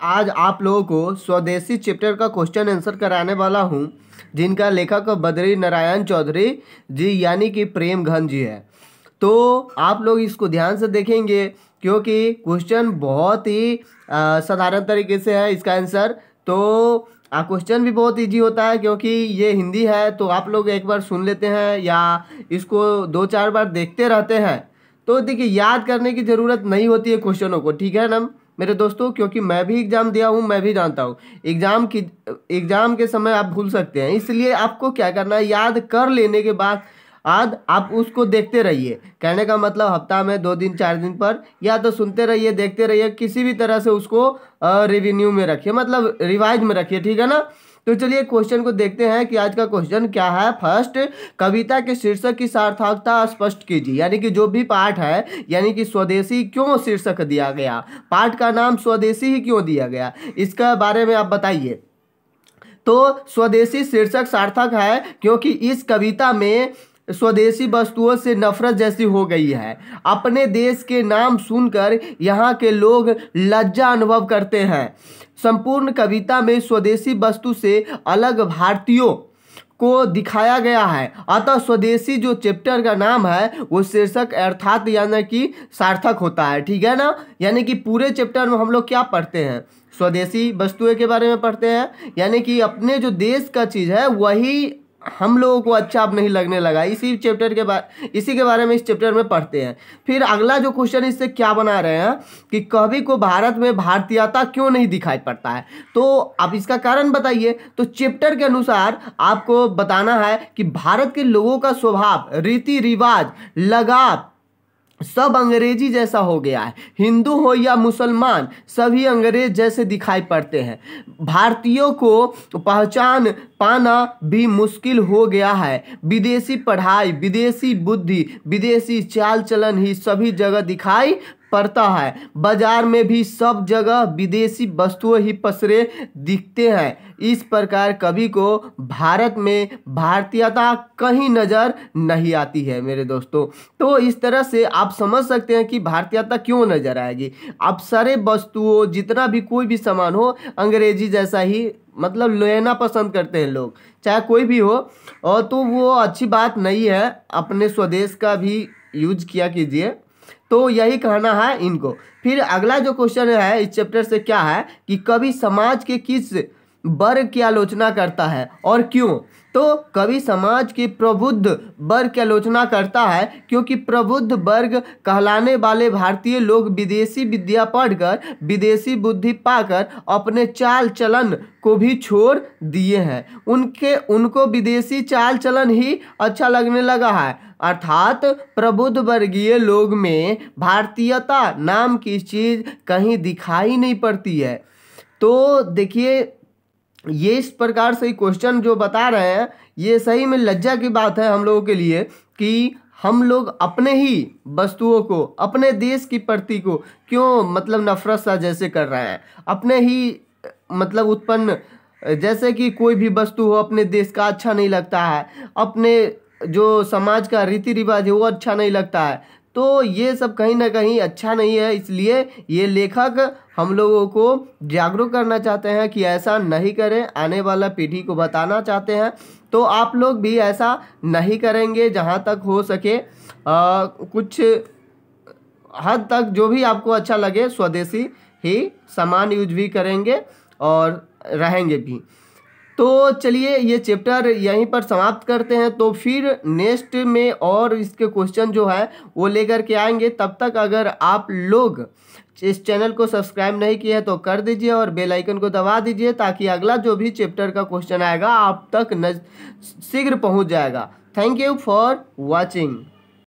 आज आप लोगों को स्वदेशी चैप्टर का क्वेश्चन आंसर कराने वाला हूं, जिनका लेखक बद्री नारायण चौधरी जी यानी कि प्रेम घन जी है। तो आप लोग इसको ध्यान से देखेंगे क्योंकि क्वेश्चन बहुत ही साधारण तरीके से है इसका आंसर। तो क्वेश्चन भी बहुत इजी होता है क्योंकि ये हिंदी है, तो आप लोग एक बार सुन लेते हैं या इसको 2-4 बार देखते रहते हैं तो देखिए याद करने की ज़रूरत नहीं होती है क्वेश्चनों को, ठीक है ना मेरे दोस्तों। क्योंकि मैं भी एग्ज़ाम दिया हूँ, मैं भी जानता हूँ एग्ज़ाम के समय आप भूल सकते हैं, इसलिए आपको क्या करना है, याद कर लेने के बाद आज आप उसको देखते रहिए। कहने का मतलब हफ्ता में 2 दिन 4 दिन पर या तो सुनते रहिए, देखते रहिए, किसी भी तरह से उसको रिव्यू में रखिए, मतलब रिवाइज में रखिए, ठीक है ना। तो चलिए क्वेश्चन को देखते हैं कि आज का क्वेश्चन क्या है। फर्स्ट, कविता के शीर्षक की सार्थकता स्पष्ट कीजिए। यानी कि जो भी पाठ है, यानी कि स्वदेशी क्यों शीर्षक दिया गया, पाठ का नाम स्वदेशी ही क्यों दिया गया, इसका बारे में आप बताइए। तो स्वदेशी शीर्षक सार्थक है क्योंकि इस कविता में स्वदेशी वस्तुओं से नफरत जैसी हो गई है। अपने देश के नाम सुनकर यहाँ के लोग लज्जा अनुभव करते हैं। संपूर्ण कविता में स्वदेशी वस्तु से अलग भारतीयों को दिखाया गया है। अतः स्वदेशी जो चैप्टर का नाम है वो शीर्षक अर्थात यानी कि सार्थक होता है, ठीक है ना। यानी कि पूरे चैप्टर में हम लोग क्या पढ़ते हैं, स्वदेशी वस्तुएं के बारे में पढ़ते हैं, यानी कि अपने जो देश का चीज़ है वही हम लोगों को अच्छा अब नहीं लगने लगा, इसी के बारे में इस चैप्टर में पढ़ते हैं। फिर अगला जो क्वेश्चन इससे क्या बना रहे हैं कि कवि को भारत में भारतीयता क्यों नहीं दिखाई पड़ता है, तो आप इसका कारण बताइए। तो चैप्टर के अनुसार आपको बताना है कि भारत के लोगों का स्वभाव, रीति रिवाज, लगाव सब अंग्रेजी जैसा हो गया है। हिंदू हो या मुसलमान सभी अंग्रेज जैसे दिखाई पड़ते हैं। भारतीयों को पहचान पाना भी मुश्किल हो गया है। विदेशी पढ़ाई, विदेशी बुद्धि, विदेशी चाल चलन ही सभी जगह दिखाई पड़ता है। बाजार में भी सब जगह विदेशी वस्तुएं ही पसरे दिखते हैं। इस प्रकार कवि को भारत में भारतीयता कहीं नजर नहीं आती है मेरे दोस्तों। तो इस तरह से आप समझ सकते हैं कि भारतीयता क्यों नजर आएगी। अब सारे वस्तुओं, जितना भी कोई भी सामान हो, अंग्रेजी जैसा ही मतलब लेना पसंद करते हैं लोग, चाहे कोई भी हो। और तो वो अच्छी बात नहीं है, अपने स्वदेश का भी यूज किया कीजिए। तो यही कहना है इनको। फिर अगला जो क्वेश्चन है इस चैप्टर से क्या है कि कवि समाज के किस वर्ग की आलोचना करता है और क्यों। तो कवि समाज के प्रबुद्ध वर्ग की आलोचना करता है क्योंकि प्रबुद्ध वर्ग कहलाने वाले भारतीय लोग विदेशी विद्या पढ़कर, विदेशी बुद्धि पाकर अपने चाल चलन को भी छोड़ दिए हैं। उनको विदेशी चाल चलन ही अच्छा लगने लगा है। अर्थात प्रबुद्ध वर्गीय लोग में भारतीयता नाम की चीज कहीं दिखाई नहीं पड़ती है। तो देखिए ये इस प्रकार से क्वेश्चन जो बता रहे हैं ये सही में लज्जा की बात है हम लोगों के लिए कि हम लोग अपने ही वस्तुओं को, अपने देश की प्रति को क्यों मतलब नफरत सा जैसे कर रहे हैं। अपने ही मतलब उत्पन्न, जैसे कि कोई भी वस्तु हो अपने देश का अच्छा नहीं लगता है, अपने जो समाज का रीति रिवाज है वो अच्छा नहीं लगता है। तो ये सब कहीं ना कहीं अच्छा नहीं है, इसलिए ये लेखक हम लोगों को जागरूक करना चाहते हैं कि ऐसा नहीं करें, आने वाला पीढ़ी को बताना चाहते हैं। तो आप लोग भी ऐसा नहीं करेंगे, जहाँ तक हो सके कुछ हद तक जो भी आपको अच्छा लगे स्वदेशी ही सामान यूज भी करेंगे और रहेंगे भी। तो चलिए ये चैप्टर यहीं पर समाप्त करते हैं। तो फिर नेक्स्ट में और इसके क्वेश्चन जो है वो लेकर के आएंगे। तब तक अगर आप लोग इस चैनल को सब्सक्राइब नहीं किया है तो कर दीजिए और बेल आइकन को दबा दीजिए ताकि अगला जो भी चैप्टर का क्वेश्चन आएगा आप तक शीघ्र पहुंच जाएगा। Thank you for watching.